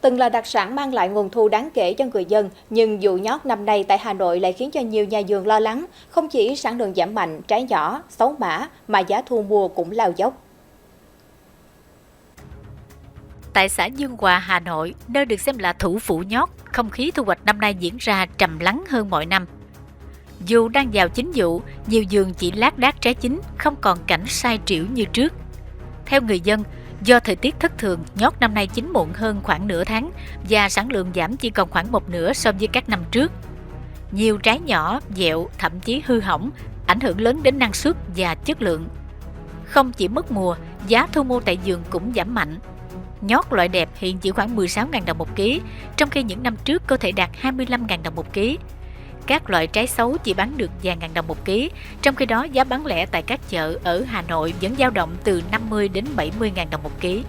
Từng là đặc sản mang lại nguồn thu đáng kể cho người dân, nhưng vụ nhót năm nay tại Hà Nội lại khiến cho nhiều nhà vườn lo lắng. Không chỉ sản lượng giảm mạnh, trái nhỏ, xấu mã, mà giá thu mua cũng lao dốc. Tại xã Dương Hòa, Hà Nội, nơi được xem là thủ phủ nhót, không khí thu hoạch năm nay diễn ra trầm lắng hơn mọi năm. Dù đang vào chính vụ, nhiều vườn chỉ lác đác trái chín, không còn cảnh sai trĩu như trước. Theo người dân, do thời tiết thất thường, nhót năm nay chín muộn hơn khoảng nửa tháng và sản lượng giảm chỉ còn khoảng một nửa so với các năm trước. Nhiều trái nhỏ, dẹo, thậm chí hư hỏng, ảnh hưởng lớn đến năng suất và chất lượng. Không chỉ mất mùa, giá thu mua tại vườn cũng giảm mạnh. Nhót loại đẹp hiện chỉ khoảng 16.000 đồng một ký, trong khi những năm trước có thể đạt 25.000 đồng một ký. Các loại trái xấu chỉ bán được vài ngàn đồng một ký, trong khi đó giá bán lẻ tại các chợ ở Hà Nội vẫn dao động từ 50 đến 70.000 đồng một ký.